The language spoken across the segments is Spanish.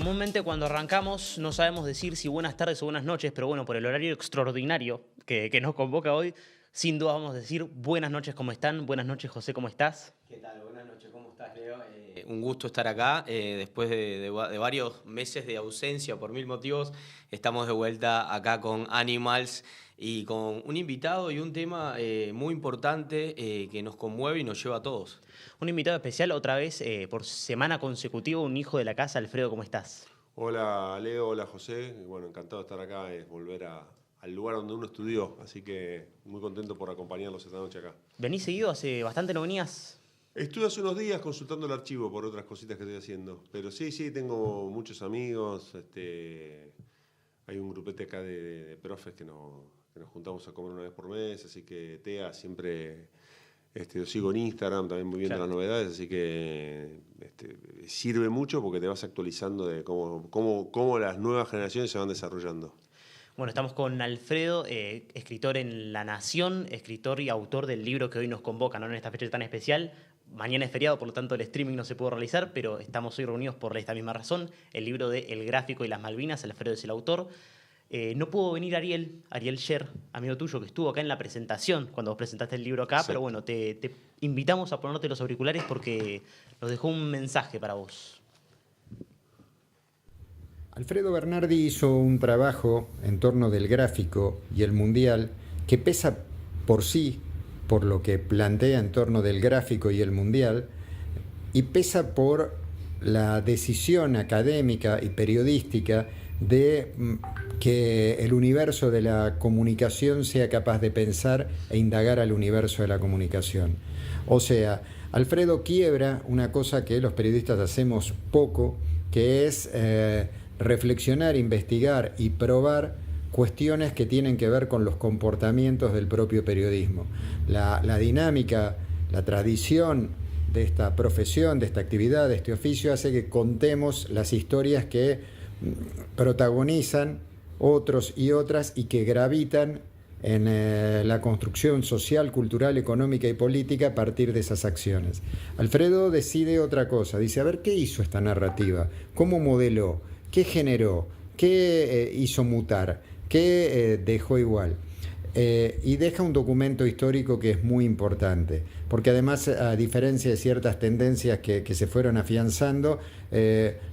Comúnmente cuando arrancamos no sabemos decir si buenas tardes o buenas noches, pero bueno, por el horario extraordinario que nos convoca hoy, sin duda vamos a decir buenas noches, ¿cómo están? Buenas noches, José, ¿cómo estás? ¿Qué tal? Buenas noches, ¿cómo estás, Leo? Un gusto estar acá. Después de varios meses de ausencia por mil motivos, estamos de vuelta acá con Animals y con un invitado y un tema muy importante que nos conmueve y nos lleva a todos. Un invitado especial, otra vez por semana consecutiva, un hijo de la casa. Alfredo, ¿cómo estás? Hola Leo, hola José. Bueno, encantado de estar acá, es volver al lugar donde uno estudió, así que muy contento por acompañarlos esta noche acá. ¿Venís seguido? Hace bastante no venías. Estuve hace unos días consultando el archivo por otras cositas que estoy haciendo, pero sí, tengo muchos amigos, hay un grupete acá de profes que nos juntamos a comer una vez por mes, así que TEA siempre... lo sigo en Instagram, también muy viendo Claro. las novedades, así que sirve mucho porque te vas actualizando de cómo las nuevas generaciones se van desarrollando. Bueno, estamos con Alfredo, escritor en La Nación, escritor y autor del libro que hoy nos convoca, ¿no? En esta fecha tan especial. Mañana es feriado, por lo tanto el streaming no se pudo realizar, pero estamos hoy reunidos por esta misma razón. El libro de El Gráfico y las Malvinas, Alfredo es el autor. No pudo venir Ariel Sher, amigo tuyo, que estuvo acá en la presentación, cuando vos presentaste el libro acá, Exacto. pero bueno, te invitamos a ponerte los auriculares porque nos dejó un mensaje para vos. Alfredo Bernardi hizo un trabajo en torno del gráfico y el mundial que pesa por sí, por lo que plantea en torno del gráfico y el mundial, y pesa por la decisión académica y periodística de que el universo de la comunicación sea capaz de pensar e indagar al universo de la comunicación. O sea, Alfredo quiebra una cosa que los periodistas hacemos poco, que es reflexionar, investigar y probar cuestiones que tienen que ver con los comportamientos del propio periodismo. La dinámica, la tradición de esta profesión, de esta actividad, de este oficio, hace que contemos las historias que protagonizan otros y otras y que gravitan en la construcción social, cultural, económica y política a partir de esas acciones. Alfredo decide otra cosa, dice, a ver, ¿qué hizo esta narrativa? ¿Cómo modeló? ¿Qué generó? ¿Qué hizo mutar? ¿Qué dejó igual? Y deja un documento histórico que es muy importante, porque además, a diferencia de ciertas tendencias que se fueron afianzando,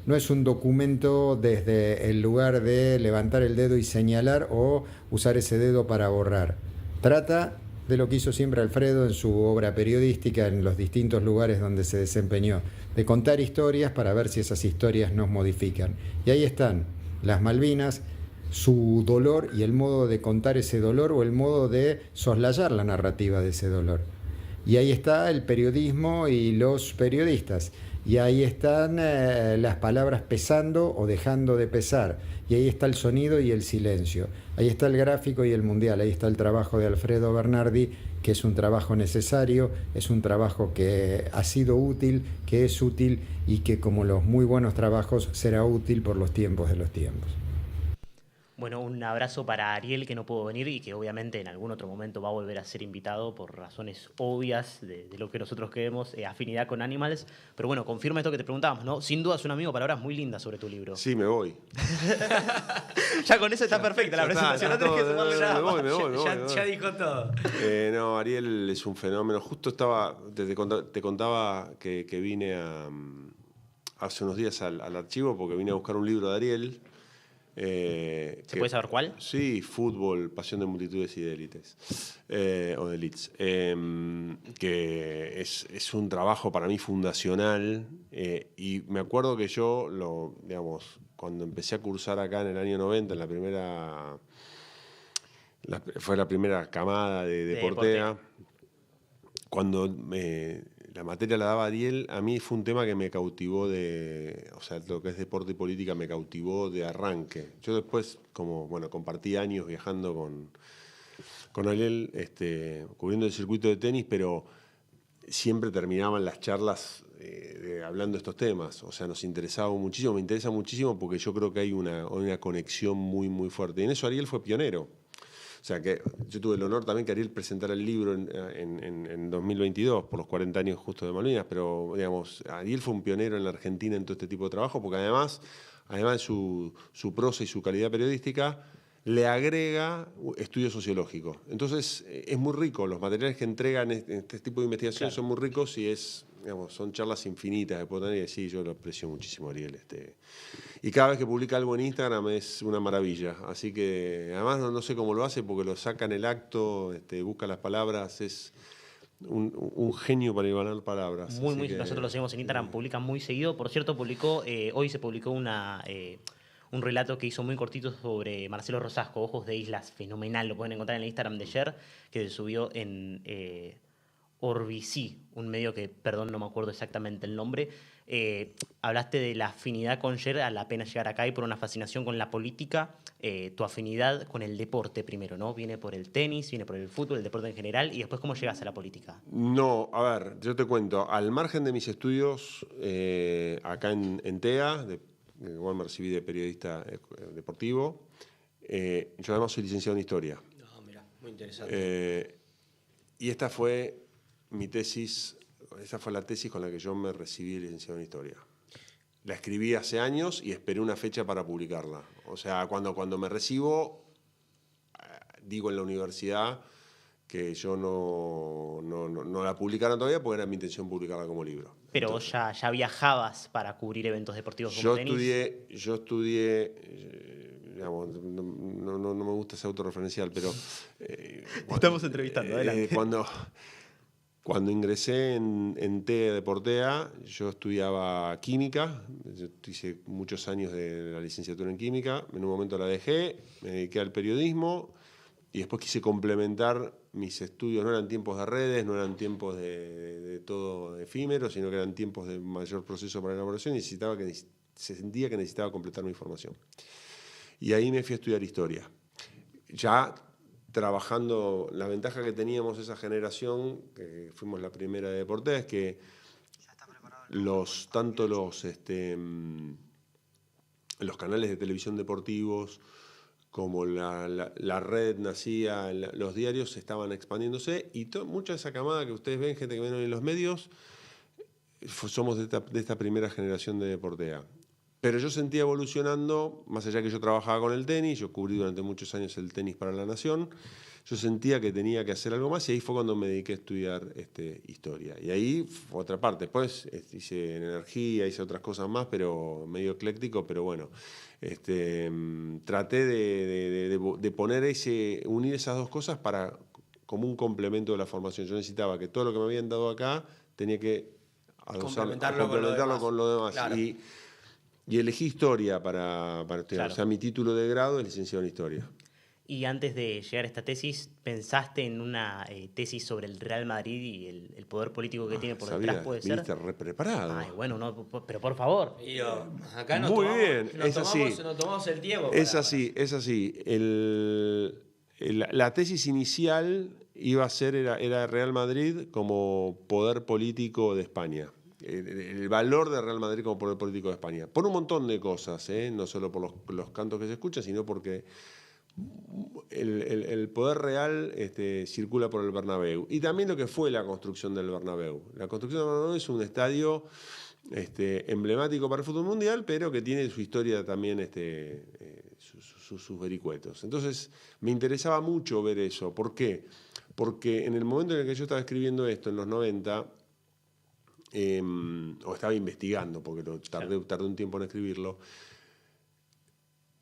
no es un documento desde el lugar de levantar el dedo y señalar o usar ese dedo para borrar. Trata de lo que hizo siempre Alfredo en su obra periodística, en los distintos lugares donde se desempeñó, de contar historias para ver si esas historias nos modifican. Y ahí están las Malvinas, su dolor y el modo de contar ese dolor o el modo de soslayar la narrativa de ese dolor. Y ahí está el periodismo y los periodistas. Y ahí están las palabras pesando o dejando de pesar. Y ahí está el sonido y el silencio. Ahí está el gráfico y el mundial. Ahí está el trabajo de Alfredo Bernardi, que es un trabajo necesario, es un trabajo que ha sido útil, que es útil y que, como los muy buenos trabajos, será útil por los tiempos de los tiempos. Bueno, un abrazo para Ariel, que no pudo venir y que obviamente en algún otro momento va a volver a ser invitado por razones obvias de lo que nosotros queremos, afinidad con Animals. Pero bueno, confirma esto que te preguntábamos, ¿no? Sin duda es un amigo, palabras muy lindas sobre tu libro. Sí, me voy. Ya con eso está perfecta la presentación, no tenés que sumarle nada más. Me voy. Ya dijo todo. No, Ariel es un fenómeno. Justo te contaba que vine hace unos días al archivo porque vine a buscar un libro de Ariel. ¿Se puede saber cuál? Sí, Fútbol, Pasión de Multitudes y de Élites, o de Elites, que es un trabajo para mí fundacional, y me acuerdo que yo, digamos, cuando empecé a cursar acá en el año 90, fue la primera camada de Portea, cuando la materia la daba Ariel, a mí fue un tema que me cautivó o sea, lo que es deporte y política me cautivó de arranque. Yo después, compartí años viajando con Ariel, cubriendo el circuito de tenis, pero siempre terminaban las charlas hablando de estos temas. O sea, nos interesaba muchísimo, me interesa muchísimo porque yo creo que hay una conexión muy, muy fuerte. Y en eso Ariel fue pionero. O sea, que yo tuve el honor también que Ariel presentara el libro en 2022, por los 40 años justo de Malvinas, pero, digamos, Ariel fue un pionero en la Argentina en todo este tipo de trabajo, porque además además de su prosa y su calidad periodística, le agrega estudio sociológico. Entonces, es muy rico. Los materiales que entregan este tipo de investigaciones son muy ricos y son charlas infinitas de poder tener. Sí, yo lo aprecio muchísimo, Ariel. Y cada vez que publica algo en Instagram es una maravilla. Así que, además, no sé cómo lo hace porque lo saca en el acto, busca las palabras, es un genio para igualar palabras. Muy, nosotros lo seguimos en Instagram, publica muy seguido. Por cierto, hoy se publicó un relato que hizo muy cortito sobre Marcelo Rosasco, Ojos de Islas, fenomenal, lo pueden encontrar en el Instagram de Yer, que se subió en Orbicí, un medio que, perdón, no me acuerdo exactamente el nombre. Hablaste de la afinidad con Yer a la pena llegar acá y por una fascinación con la política, tu afinidad con el deporte primero, ¿no? Viene por el tenis, viene por el fútbol, el deporte en general, y después ¿cómo llegas a la política? No, a ver, yo te cuento, al margen de mis estudios acá en TEA, igual me recibí de periodista deportivo, yo además soy licenciado en Historia. No, mira, muy interesante. Y esta fue mi tesis, esa fue la tesis con la que yo me recibí de licenciado en Historia. La escribí hace años y esperé una fecha para publicarla. O sea, cuando me recibo, digo en la universidad que yo no la publicaron todavía porque era mi intención publicarla como libro. Pero entonces, vos ya viajabas para cubrir eventos deportivos como tenis. Yo estudié, digamos, no me gusta ser autorreferencial, pero... Estamos entrevistando, adelante. Cuando ingresé en TEA de Portea, yo estudiaba química, yo hice muchos años de la licenciatura en química, en un momento la dejé, me dediqué al periodismo y después quise complementar mis estudios. No eran tiempos de redes, no eran tiempos de todo efímero, sino que eran tiempos de mayor proceso para elaboración y se sentía que necesitaba completar mi formación. Y ahí me fui a estudiar historia. Ya trabajando, la ventaja que teníamos esa generación, que fuimos la primera de Portea, es que tanto los canales de televisión deportivos como la red nacía, los diarios estaban expandiéndose y mucha de esa camada que ustedes ven, gente que ven hoy en los medios, somos de esta primera generación de Portea. Pero yo sentía evolucionando, más allá que yo trabajaba con el tenis, yo cubrí durante muchos años el tenis para La Nación, yo sentía que tenía que hacer algo más y ahí fue cuando me dediqué a estudiar historia. Y ahí fue otra parte. Después hice energía, hice otras cosas más, pero medio ecléctico, pero bueno. Traté de poner unir esas dos cosas como un complemento de la formación. Yo necesitaba que todo lo que me habían dado acá tenía que complementarlo con lo demás. Claro. Y elegí historia para estudiar. Claro. O sea, mi título de grado es licenciado en historia. Y antes de llegar a esta tesis, ¿pensaste en una tesis sobre el Real Madrid y el poder político que tiene por detrás? ¿Puede ser? Viniste re preparado. Ay, bueno, no, pero por favor. Acá nos tomamos el tiempo. Es así. La tesis inicial iba a ser, era Real Madrid como poder político de España. El valor de Real Madrid como poder político de España. Por un montón de cosas, no solo por los cantos que se escuchan, sino porque el poder real circula por el Bernabéu. Y también lo que fue la construcción del Bernabéu. La construcción del Bernabéu es un estadio emblemático para el fútbol mundial, pero que tiene su historia también, sus vericuetos. Entonces, me interesaba mucho ver eso. ¿Por qué? Porque en el momento en el que yo estaba escribiendo esto, en los 90... o estaba investigando, porque tardé un tiempo en escribirlo,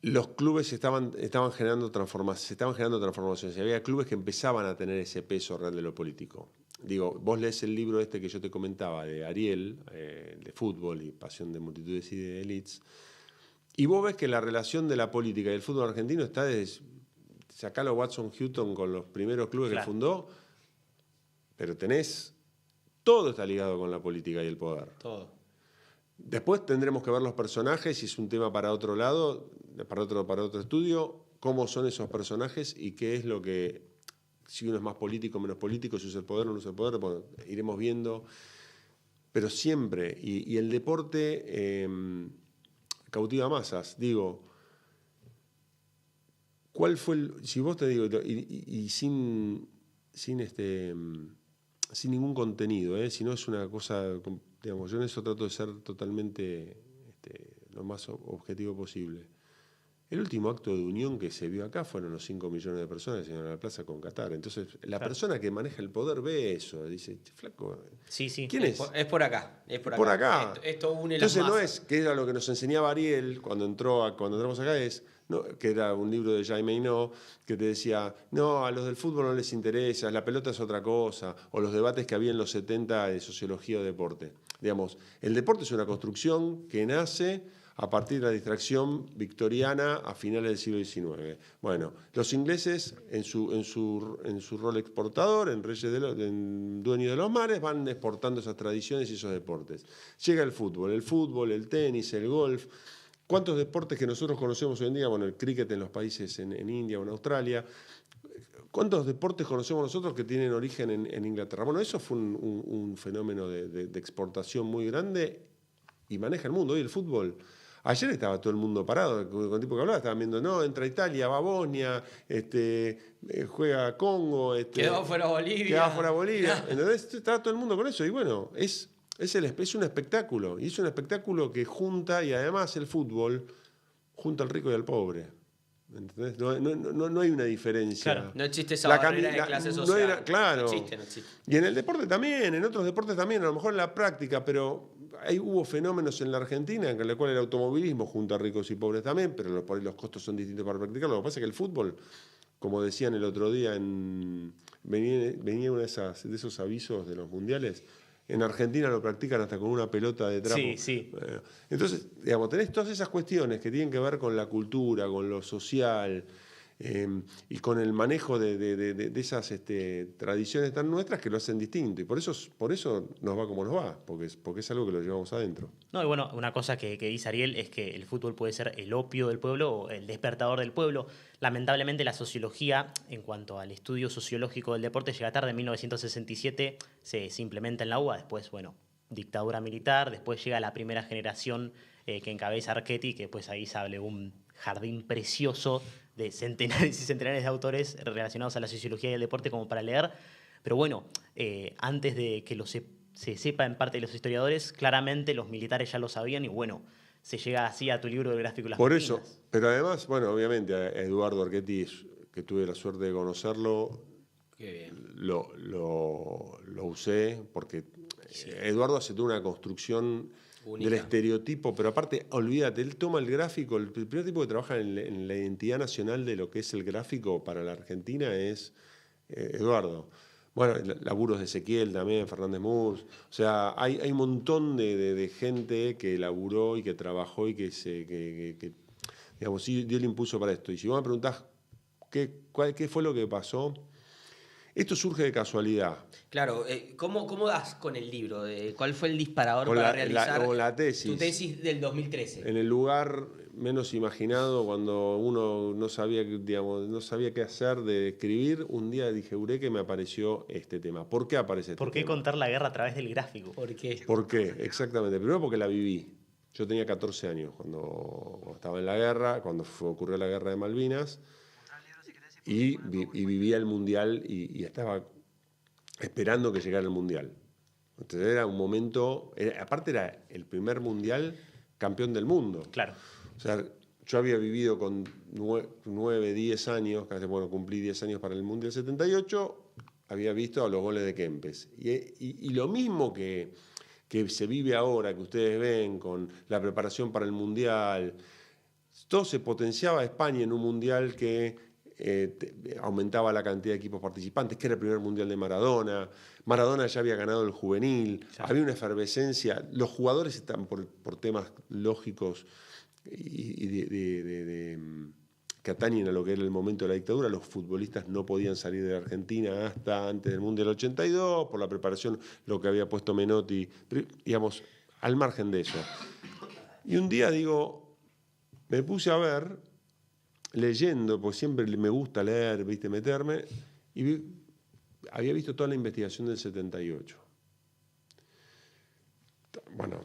los clubes estaban generando transformaciones. Había clubes que empezaban a tener ese peso real de lo político. Digo, vos lees el libro que yo te comentaba, de Ariel, de fútbol y pasión de multitudes y de elites, y vos ves que la relación de la política y el fútbol argentino está desde sacalo a Watson Houghton con los primeros clubes que fundó, pero todo está ligado con la política y el poder. Todo. Después tendremos que ver los personajes, y es un tema para otro lado, para otro estudio, cómo son esos personajes y qué es lo que, si uno es más político, menos político, si usa el poder o no usa el poder, bueno, iremos viendo. Pero siempre, y el deporte cautiva masas. Digo, ¿cuál fue si vos te digo, y sin ningún contenido, si no es una cosa, digamos, yo en eso trato de ser totalmente lo más objetivo posible. El último acto de unión que se vio acá fueron los 5 millones de personas que se iban a la plaza con Qatar. Entonces, la persona que maneja el poder ve eso, dice, flaco, Sí, sí. ¿quién es? Es por acá. Es por acá. Por acá. Esto une Entonces las no masas. es que era lo que nos enseñaba Ariel cuando entramos acá, que era un libro de Jaime Inó, que te decía, no, a los del fútbol no les interesa, la pelota es otra cosa, o los debates que había en los 70 de sociología o deporte. Digamos, el deporte es una construcción que nace a partir de la distracción victoriana a finales del siglo XIX. Bueno, los ingleses, en su rol exportador, en dueños de los mares, van exportando esas tradiciones y esos deportes. Llega el fútbol, el tenis, el golf. ¿Cuántos deportes que nosotros conocemos hoy en día? Bueno, el cricket en los países en India o en Australia. ¿Cuántos deportes conocemos nosotros que tienen origen en Inglaterra? Bueno, eso fue un fenómeno de exportación muy grande y maneja el mundo. Hoy el fútbol... Ayer estaba todo el mundo parado, con el tipo que hablaba, estaban viendo, no, entra Italia, va a Bosnia, juega Congo. Quedó fuera Bolivia. Entonces estaba todo el mundo con eso. Y bueno, es un espectáculo. Y es un espectáculo que junta, y además el fútbol, junta al rico y al pobre. ¿Entendés? No hay una diferencia. Claro. No existe esa barrera de clase social. Claro. No existe. Y en el deporte también, en otros deportes también, a lo mejor en la práctica, pero hubo fenómenos en la Argentina en los cuales el automovilismo junta a ricos y pobres también, pero por ahí los costos son distintos para practicarlo. Lo que pasa es que el fútbol, como decían el otro día, venía uno de esos avisos de los mundiales. En Argentina lo practican hasta con una pelota de trapo. Sí. Entonces, digamos, tenés todas esas cuestiones que tienen que ver con la cultura, con lo social y con el manejo de esas tradiciones tan nuestras que lo hacen distinto. Y por eso nos va como nos va, porque es algo que lo llevamos adentro. No, y bueno, una cosa que dice Ariel es que el fútbol puede ser el opio del pueblo o el despertador del pueblo. Lamentablemente la sociología, en cuanto al estudio sociológico del deporte, llega tarde. En 1967 se implementa en la UBA, después, bueno, dictadura militar, después llega la primera generación que encabeza Archetti, que pues ahí se abre un jardín precioso de centenares y centenares de autores relacionados a la sociología y el deporte como para leer. Pero bueno, antes de que se sepa en parte de los historiadores, claramente los militares ya lo sabían y bueno, se llega así a tu libro del gráfico y las Por Malvinas. eso, pero además, bueno, obviamente a Eduardo Archetti, que tuve la suerte de conocerlo, Qué bien. lo usé porque Eduardo hace toda una construcción Única. del estereotipo, pero aparte, olvídate, él toma el gráfico, el primer tipo que trabaja en la identidad nacional de lo que es el gráfico para la Argentina es Eduardo. Bueno, laburos de Ezequiel también, Fernández Murs. O sea, hay un montón de gente que laburó y que trabajó y que digamos, dio el impulso para esto. Y si vos me preguntás qué fue lo que pasó, esto surge de casualidad. Claro, ¿cómo das con el libro? ¿Cuál fue el disparador Con para la realizar tesis. tu tesis del 2013? En el lugar menos imaginado, cuando uno no sabía qué hacer de escribir, un día dije, eureka, me apareció este tema. ¿Por qué aparece este ¿Por qué tema? contar la guerra a través del gráfico? ¿Por qué? ¿Por qué? Exactamente. Primero porque la viví. Yo tenía 14 años cuando estaba en la guerra, cuando ocurrió la guerra de Malvinas, y vivía el Mundial y estaba esperando que llegara el Mundial. Entonces era un momento, aparte era el primer Mundial campeón del mundo. Claro. O sea, yo había vivido con 9, 10 años, bueno, cumplí 10 años para el Mundial 78, había visto a los goles de Kempes. Y lo mismo que se vive ahora, que ustedes ven con la preparación para el Mundial, todo se potenciaba a España en un Mundial que aumentaba la cantidad de equipos participantes, que era el primer Mundial de Maradona. Maradona ya había ganado el juvenil, había una efervescencia. Los jugadores están por temas lógicos y que atañen a lo que era el momento de la dictadura. Los futbolistas no podían salir de la Argentina hasta antes del Mundial 82, por la preparación, lo que había puesto Menotti, digamos, al margen de eso. Y un día me puse a ver, leyendo, porque siempre me gusta leer, meterme, y había visto toda la investigación del 78. Bueno,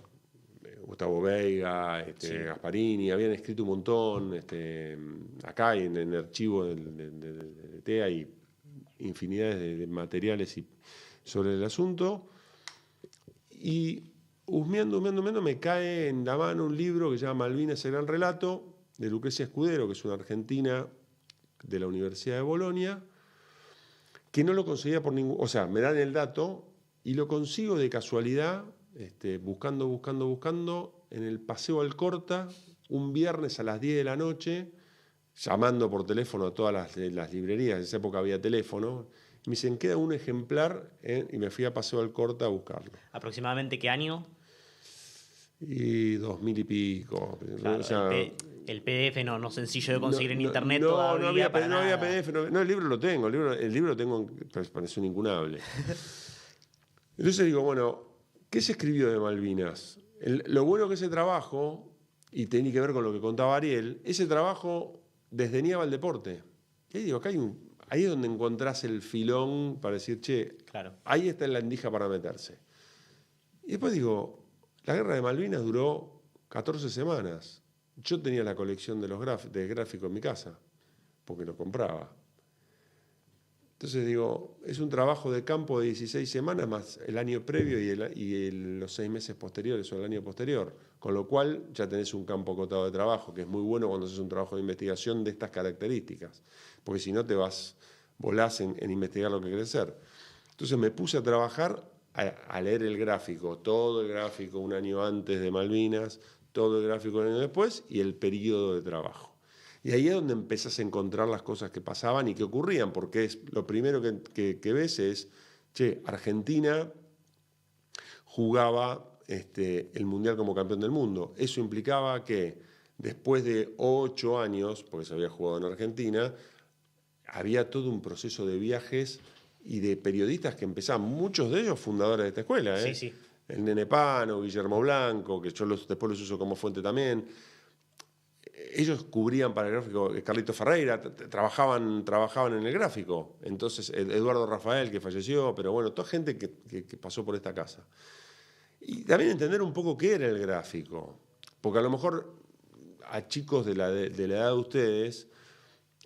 Gustavo Veiga, Gasparini, habían escrito un montón, acá en el archivo de TEA hay infinidades de materiales sobre el asunto, y husmeando, me cae en la mano un libro que se llama Malvinas, el gran relato, de Lucrecia Escudero, que es una argentina de la Universidad de Bolonia, que no lo conseguía por ningún... O sea, me dan el dato y lo consigo de casualidad, buscando, en el Paseo Alcorta, un viernes a las 10 de la noche, llamando por teléfono a todas las librerías, en esa época había teléfono, me dicen, queda un ejemplar, y me fui a Paseo Alcorta a buscarlo. ¿Aproximadamente qué año? Y 2000 y pico. Claro, o sea, el PDF no sencillo de conseguir en internet todavía. No había nada. PDF. No, el libro lo tengo. El libro lo tengo, parece un incunable. Entonces digo, bueno, ¿qué se escribió de Malvinas? Lo bueno que ese trabajo, y tenía que ver con lo que contaba Ariel, ese trabajo desdeñaba el deporte. Y ahí digo, acá ahí es donde encontrás el filón para decir, che, claro, ahí está la endija para meterse. Y después digo, la guerra de Malvinas duró 14 semanas. Yo tenía la colección de gráficos en mi casa, porque lo compraba. Entonces digo, es un trabajo de campo de 16 semanas más el año previo y los 6 meses posteriores o el año posterior. Con lo cual ya tenés un campo acotado de trabajo, que es muy bueno cuando haces un trabajo de investigación de estas características. Porque si no volás en investigar lo que querés hacer. Entonces me puse a trabajar a leer el gráfico, todo el gráfico un año antes de Malvinas, todo el gráfico un año después y el periodo de trabajo. Y ahí es donde empezás a encontrar las cosas que pasaban y que ocurrían, porque es lo primero que ves es, che, Argentina jugaba el Mundial como campeón del mundo. Eso implicaba que después de 8 años, porque se había jugado en Argentina, había todo un proceso de viajes y de periodistas que empezaban, muchos de ellos fundadores de esta escuela. Sí, sí. El Nene Pano, Guillermo Blanco, que yo después los uso como fuente también. Ellos cubrían para el gráfico, Carlito Ferreira, trabajaban en el gráfico. Entonces, Eduardo Rafael, que falleció, pero bueno, toda gente que pasó por esta casa. Y también entender un poco qué era el gráfico. Porque a lo mejor a chicos de la edad de ustedes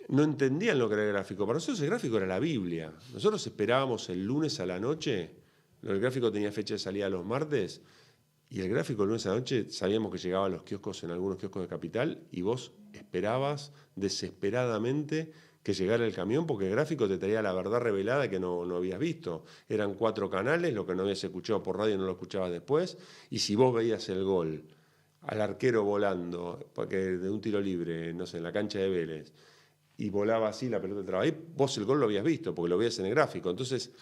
no entendían lo que era el gráfico. Para nosotros el gráfico era la Biblia. Nosotros esperábamos el lunes a la noche, el gráfico tenía fecha de salida los martes, y el gráfico el lunes a la noche sabíamos que llegaba a los kioscos, en algunos kioscos de Capital, y vos esperabas desesperadamente que llegara el camión, porque el gráfico te traía la verdad revelada que no habías visto. Eran 4 canales, lo que no habías escuchado por radio no lo escuchabas después, y si vos veías el gol, al arquero volando, porque de un tiro libre, no sé, en la cancha de Vélez, y volaba así, la pelota entraba ahí, vos el gol lo habías visto, porque lo veías en el gráfico. Entonces,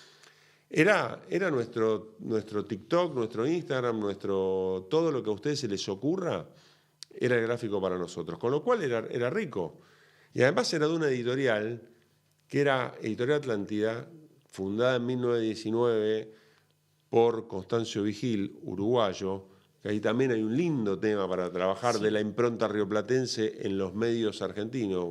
era nuestro TikTok, nuestro Instagram, todo lo que a ustedes se les ocurra, era el gráfico para nosotros. Con lo cual era rico. Y además era de una editorial, que era Editorial Atlántida, fundada en 1919 por Constancio Vigil, uruguayo, que ahí también hay un lindo tema para trabajar de la impronta rioplatense en los medios argentinos,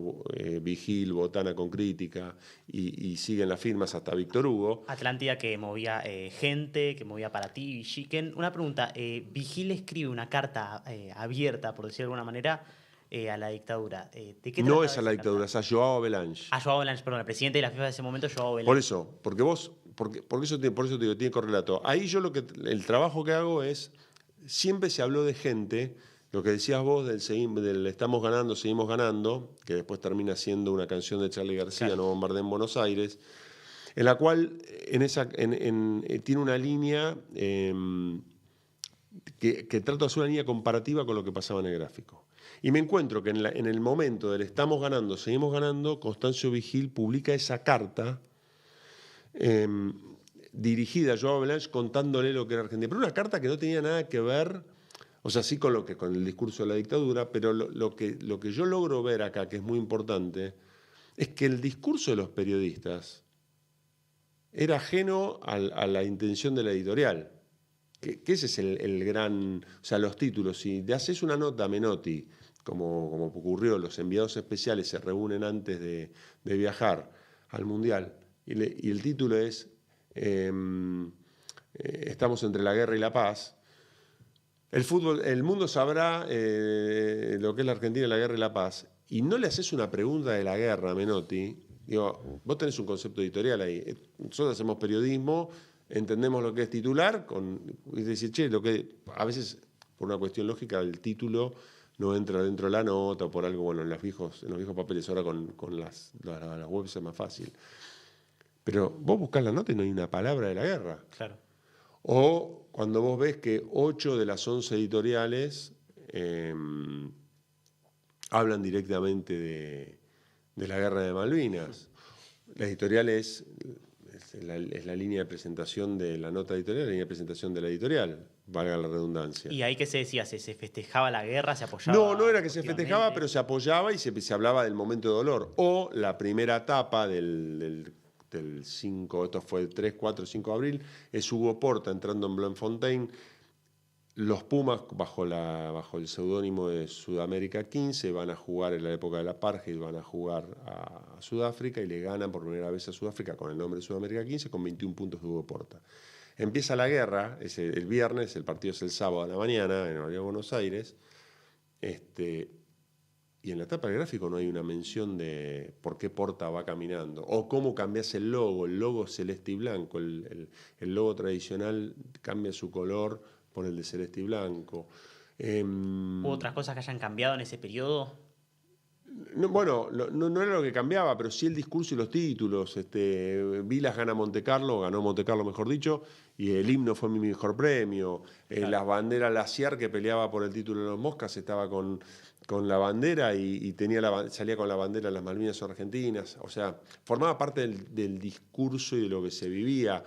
Vigil, Botana con Crítica, y siguen las firmas hasta Víctor Hugo. Atlántida, que movía gente, que movía para ti, Villiquen. Una pregunta, Vigil escribe una carta abierta, por decirlo de alguna manera, a la dictadura. ¿De qué No trataba es a la esa dictadura, carta? es a Joao Avalanche. Joao Avalanche, perdón, el presidente de la FIFA de ese momento, Joao Avalanche. Por eso te digo, tiene correlato. Ahí yo el trabajo que hago es, siempre se habló de gente, lo que decías vos del estamos ganando, seguimos ganando, que después termina siendo una canción de Charly García, Claro. No bombardeen en Buenos Aires, en la cual tiene una línea que trata de hacer una línea comparativa con lo que pasaba en el gráfico. Y me encuentro que en el momento del estamos ganando, seguimos ganando, Constancio Vigil publica esa carta dirigida a Joao Avalanche contándole lo que era Argentina. Pero una carta que no tenía nada que ver, o sea, sí con el discurso de la dictadura, pero lo que yo logro ver acá, que es muy importante, es que el discurso de los periodistas era ajeno a la intención de la editorial. Que ese es el gran... O sea, los títulos, si te haces una nota a Menotti, como ocurrió, los enviados especiales se reúnen antes de viajar al Mundial, y el título es estamos entre la guerra y la paz. El mundo sabrá lo que es la Argentina, la guerra y la paz, y no le haces una pregunta de la guerra a Menotti. Digo, vos tenés un concepto editorial ahí. Nosotros hacemos periodismo entendemos lo que es titular, es decir, che, lo que a veces, por una cuestión lógica, el título no entra dentro de la nota o por algo, bueno, en los viejos papeles, ahora con las webs es más fácil. Pero vos buscás la nota y no hay una palabra de la guerra. Claro. O cuando vos ves que 8 de las 11 editoriales hablan directamente de la guerra de Malvinas. La editorial es la línea de presentación de la nota editorial, la línea de presentación de la editorial, valga la redundancia. ¿Y ahí qué se decía? ¿Se festejaba la guerra? ¿Se apoyaba? No era que se festejaba, pero se apoyaba y se hablaba del momento de dolor. O la primera etapa del 5, esto fue el 3, 4, 5 de abril, es Hugo Porta entrando en Bloemfontein. Los Pumas, bajo el seudónimo de Sudamérica 15, van a jugar en la época del apartheid, van a jugar a Sudáfrica y le ganan por primera vez a Sudáfrica con el nombre de Sudamérica 15 con 21 puntos de Hugo Porta. Empieza la guerra, es el viernes, el partido es el sábado a la mañana en la Bahía de Buenos Aires, y en la tapa del gráfico no hay una mención de por qué Porta va caminando, o cómo cambias el logo celeste y blanco, el logo tradicional cambia su color por el de celeste y blanco. ¿Hubo otras cosas que hayan cambiado en ese periodo? No era lo que cambiaba, pero sí el discurso y los títulos. Vilas ganó Monte Carlo, mejor dicho, y el himno fue mi mejor premio. Claro. Las banderas Laciar, que peleaba por el título de los Moscas, estaba con la bandera y salía con la bandera de las Malvinas argentinas. O sea, formaba parte del discurso y de lo que se vivía.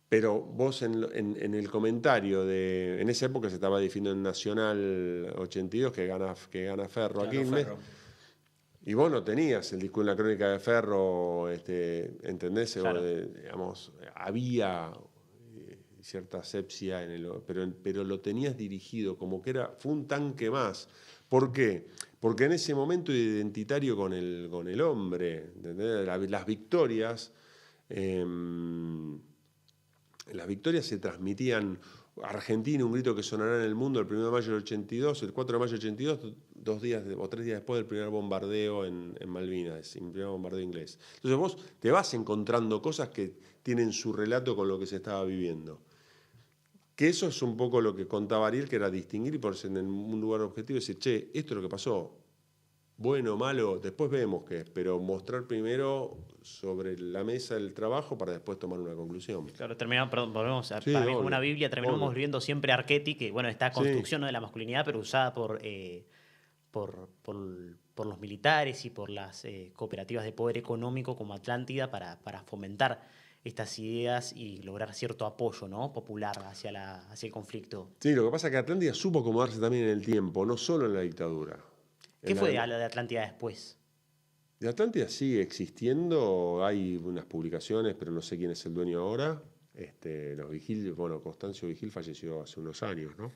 Pero vos en el comentario en esa época se estaba definiendo en Nacional 82 que gana Ferro a Quilmes. Y vos no tenías el discurso en la crónica de Ferro, ¿entendés? Claro. Digamos, había cierta asepsia pero lo tenías dirigido como que fue un tanque más. ¿Por qué? Porque en ese momento identitario con el hombre, ¿entendés? Las victorias se transmitían. Argentina, un grito que sonará en el mundo el 1 de mayo del 82, el 4 de mayo del 82, 2 días o 3 días después del primer bombardeo en Malvinas, el primer bombardeo inglés. Entonces vos te vas encontrando cosas que tienen su relato con lo que se estaba viviendo. Que eso es un poco lo que contaba Ariel, que era distinguir y ponerse en un lugar objetivo y decir, che, esto es lo que pasó. Bueno o malo, después vemos qué es, pero mostrar primero sobre la mesa el trabajo para después tomar una conclusión. Claro, volvemos a Sí, para mí obvio, como una Biblia, terminamos obvio. viendo siempre Archetti, que bueno, esta construcción, Sí. ¿no?, de la masculinidad, pero usada por los militares y por las cooperativas de poder económico como Atlántida para fomentar estas ideas y lograr cierto apoyo, ¿no?, popular hacia el conflicto. Sí, lo que pasa es que Atlántida supo acomodarse también en el tiempo, no solo en la dictadura. ¿Qué fue a la de Atlántida después? De Atlántida sigue existiendo, hay unas publicaciones, pero no sé quién es el dueño ahora. Los Vigil, Constancio Vigil falleció hace unos años, ¿no?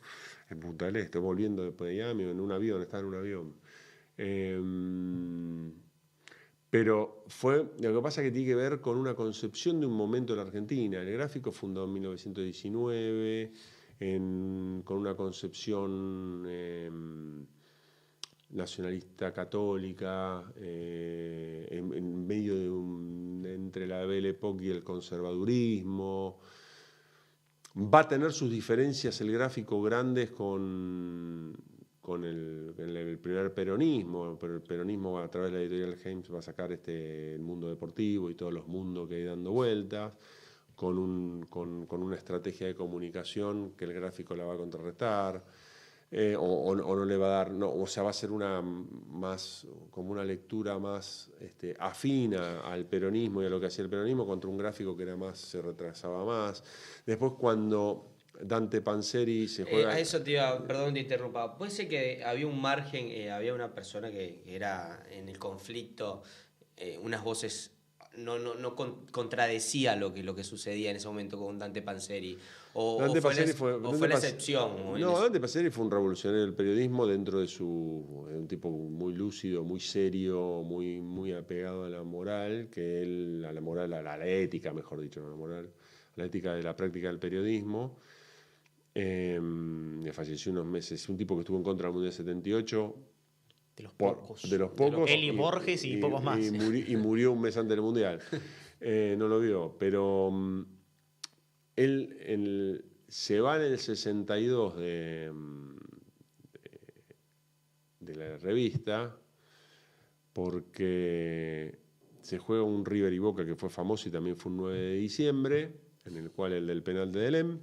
En Punta del Este, volviendo después de Miami, estaba en un avión. Pero lo que pasa es que tiene que ver con una concepción de un momento en la Argentina. El gráfico fundado en 1919, con una concepción nacionalista católica, en medio entre la Belle Époque y el conservadurismo. Va a tener sus diferencias el gráfico grandes con el primer peronismo, pero el peronismo a través de la editorial James va a sacar el mundo deportivo y todos los mundos que hay dando vueltas, con una estrategia de comunicación que el gráfico la va a contrarrestar. O no le va a dar, o sea, va a ser como una lectura más afina al peronismo y a lo que hacía el peronismo contra un gráfico que se retrasaba más. Después cuando Dante Panzeri se juega... A eso perdón te interrumpa, puede ser que había un margen, había una persona que era en el conflicto, unas voces no contradecía lo que sucedía en ese momento con Dante Panzeri. Dante Panzeri fue la excepción. No, Dante Panzeri fue un revolucionario del periodismo dentro de un tipo muy lúcido, muy serio, muy, muy apegado a la moral, a la ética, mejor dicho, no a la moral, a la ética de la práctica del periodismo. Falleció unos meses, un tipo que estuvo en contra del Mundial 78. De los pocos. Él y Borges y pocos más. Y murió un mes antes del Mundial. No lo vio, pero Él se va en el 62 de la revista porque se juega un River y Boca que fue famoso y también fue un 9 de diciembre, en el cual el del penal de Delem,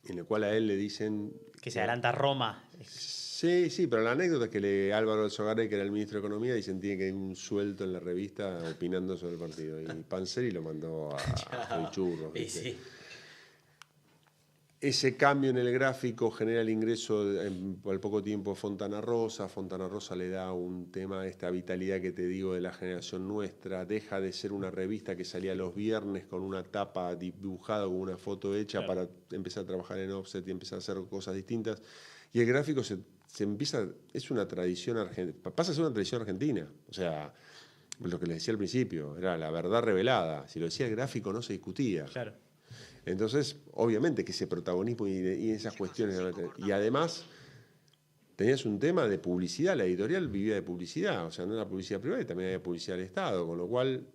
en el cual a él le dicen... Que se adelanta Roma. Sí, pero la anécdota es que Álvaro Alzogaray, que era el ministro de Economía, dicen tiene que ir un suelto en la revista opinando sobre el partido. Y Panzeri lo mandó a Churros. Sí. Ese cambio en el gráfico genera el ingreso al poco tiempo de Fontana Rosa. Fontana Rosa le da un tema, esta vitalidad que te digo de la generación nuestra. Deja de ser una revista que salía los viernes con una tapa dibujada, con una foto hecha, claro, para empezar a trabajar en offset y empezar a hacer cosas distintas. Y el gráfico se empieza, es una tradición argentina, pasa a ser una tradición argentina. O sea, lo que les decía al principio, era la verdad revelada. Si lo decía el gráfico no se discutía. Claro. Entonces, obviamente que ese protagonismo y esas cuestiones... Y además, tenías un tema de publicidad, la editorial vivía de publicidad, o sea, no era publicidad privada, y también había publicidad del Estado, con lo cual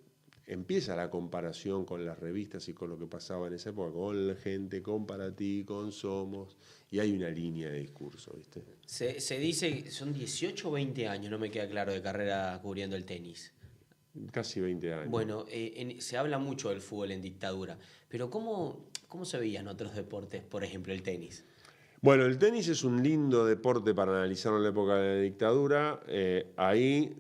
empieza la comparación con las revistas y con lo que pasaba en esa época, con la gente, con Para Ti, con Somos, y hay una línea de discurso, ¿viste? Se dice que son 18 o 20 años, no me queda claro, de carrera cubriendo el tenis. Casi 20 años. Bueno, se habla mucho del fútbol en dictadura, pero ¿cómo se veían otros deportes, por ejemplo el tenis? Bueno, el tenis es un lindo deporte para analizarlo en la época de la dictadura. Ahí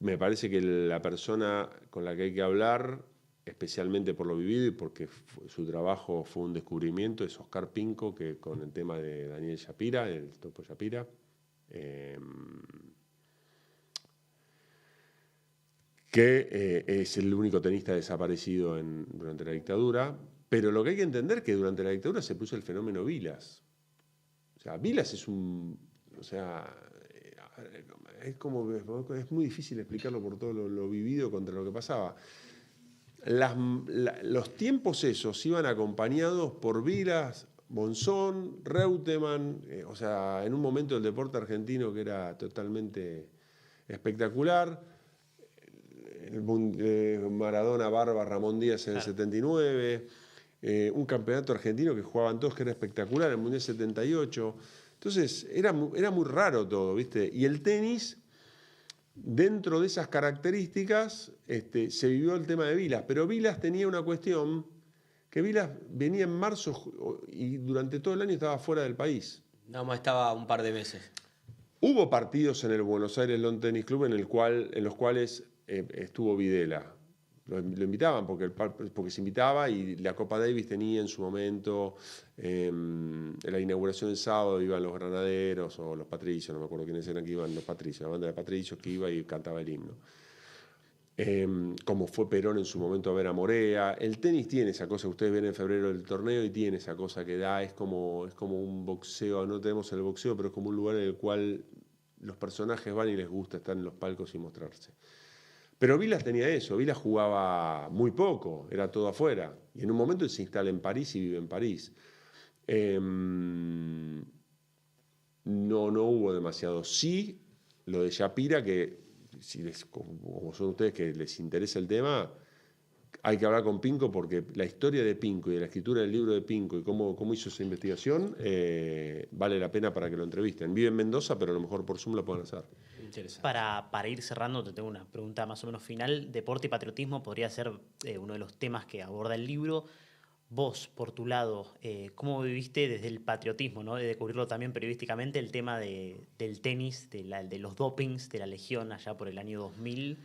me parece que la persona con la que hay que hablar, especialmente por lo vivido y porque su trabajo fue un descubrimiento, es Oscar Pinco, que con el tema de Daniel Shapira, el Topo Shapira, que es el único tenista desaparecido durante la dictadura. Pero lo que hay que entender es que durante la dictadura se puso el fenómeno Vilas. O sea, Vilas es un... O sea, es muy difícil explicarlo por todo lo vivido contra lo que pasaba. Los tiempos esos iban acompañados por Vilas, Monzón, Reutemann, o sea, en un momento del deporte argentino que era totalmente espectacular. Maradona, Barba, Ramón Díaz en el 79, un campeonato argentino que jugaban todos que era espectacular, el Mundial 78. Entonces era muy raro todo, ¿viste? Y el tenis, dentro de esas características, se vivió el tema de Vilas, pero Vilas tenía una cuestión, que Vilas venía en marzo y durante todo el año estaba fuera del país. Nada más estaba un par de meses. Hubo partidos en el Buenos Aires Lawn Tennis Club en los cuales estuvo Videla. Lo invitaban porque se invitaba y la Copa Davis tenía en su momento, en la inauguración del sábado iban los Granaderos o los Patricios, no me acuerdo quiénes eran que iban, los Patricios, la banda de Patricios que iba y cantaba el himno. Como fue Perón en su momento a ver a Morea. El tenis tiene esa cosa, ustedes ven en febrero el torneo y tiene esa cosa que da, es como un boxeo, no tenemos el boxeo, pero es como un lugar en el cual los personajes van y les gusta estar en los palcos y mostrarse. Pero Vilas tenía eso, Vilas jugaba muy poco, era todo afuera. Y en un momento se instala en París y vive en París. No hubo demasiado. Sí, lo de Shapira, que como son ustedes que les interesa el tema, hay que hablar con Pinco porque la historia de Pinco y de la escritura del libro de Pinco y cómo hizo esa investigación vale la pena para que lo entrevisten. Vive en Mendoza, pero a lo mejor por Zoom lo pueden hacer. Para ir cerrando, te tengo una pregunta más o menos final. Deporte y patriotismo podría ser uno de los temas que aborda el libro. Vos, por tu lado, ¿cómo viviste desde el patriotismo, ¿no? De cubrirlo también periodísticamente, el tema del tenis, de los dopings, de la Legión allá por el año 2000?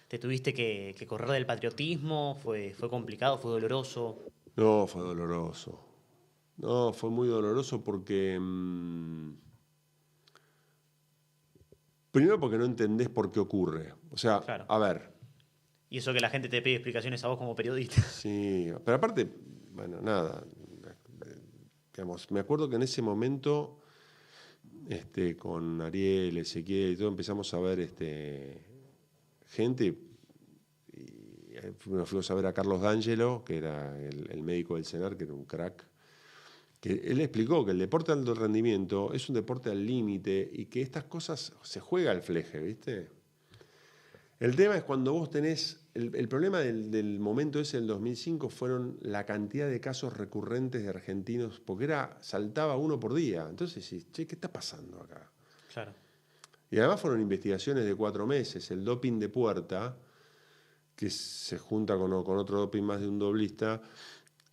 ¿Te tuviste que correr del patriotismo? ¿Fue complicado? ¿Fue doloroso? No, fue doloroso. No, fue muy doloroso porque... primero porque no entendés por qué ocurre. O sea, claro. A ver... Y eso que la gente te pide explicaciones a vos como periodista. Sí, pero aparte, bueno, nada. Digamos, me acuerdo que en ese momento, con Ariel, Ezequiel y todo, empezamos a ver gente. Y nos fuimos a ver a Carlos D'Angelo, que era el médico del CENAR, que era un crack. Que él explicó que el deporte de alto rendimiento es un deporte al límite y que estas cosas se juega al fleje, ¿viste? El tema es cuando vos tenés el problema del momento ese del 2005 fueron la cantidad de casos recurrentes de argentinos, porque saltaba uno por día. Entonces decís, che, ¿qué está pasando acá? Claro. Y además fueron investigaciones de 4 meses. El doping de Puerta, que se junta con otro doping más de un doblista,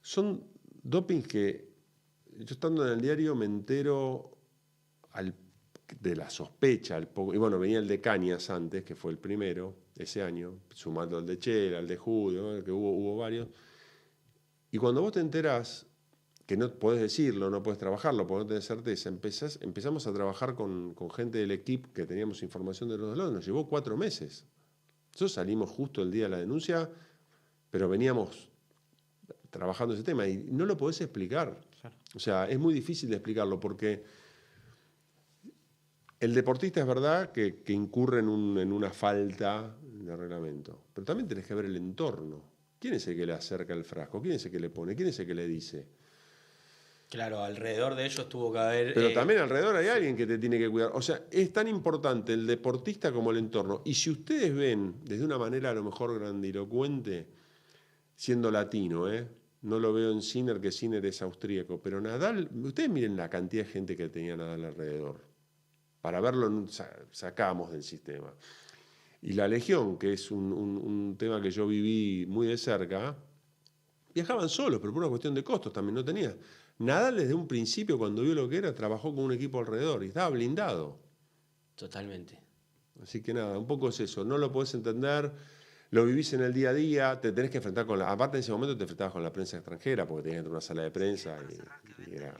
son dopings que yo estando en el diario me entero de la sospecha. Y bueno, venía el de Cañas antes, que fue el primero ese año, sumando al de Chela, al de Julio, ¿no? Que hubo varios. Y cuando vos te enterás, que no podés decirlo, no podés trabajarlo, porque no tenés certeza, empezamos a trabajar con gente del equipo que teníamos información de los dos lados, nos llevó 4 meses. Nosotros salimos justo el día de la denuncia, pero veníamos trabajando ese tema y no lo podés explicar. Claro. O sea, es muy difícil de explicarlo porque el deportista es verdad que incurre en una falta de reglamento, pero también tenés que ver el entorno. ¿Quién es el que le acerca el frasco? ¿Quién es el que le pone? ¿Quién es el que le dice? Claro, alrededor de ellos tuvo que haber... Pero también alrededor hay alguien que te tiene que cuidar. O sea, es tan importante el deportista como el entorno. Y si ustedes ven, desde una manera a lo mejor grandilocuente, siendo latino, no lo veo en Sinner, que Sinner es austríaco, pero Nadal, ustedes miren la cantidad de gente que tenía Nadal alrededor. Para verlo sacamos del sistema. Y la Legión, que es un tema que yo viví muy de cerca, viajaban solos, pero por una cuestión de costos también no tenía. Nadal desde un principio, cuando vio lo que era, trabajó con un equipo alrededor y estaba blindado. Totalmente. Así que nada, un poco es eso. No lo podés entender, lo vivís en el día a día, te tenés que enfrentar aparte en ese momento te enfrentabas con la prensa extranjera, porque tenías que entrar a una sala de prensa y era...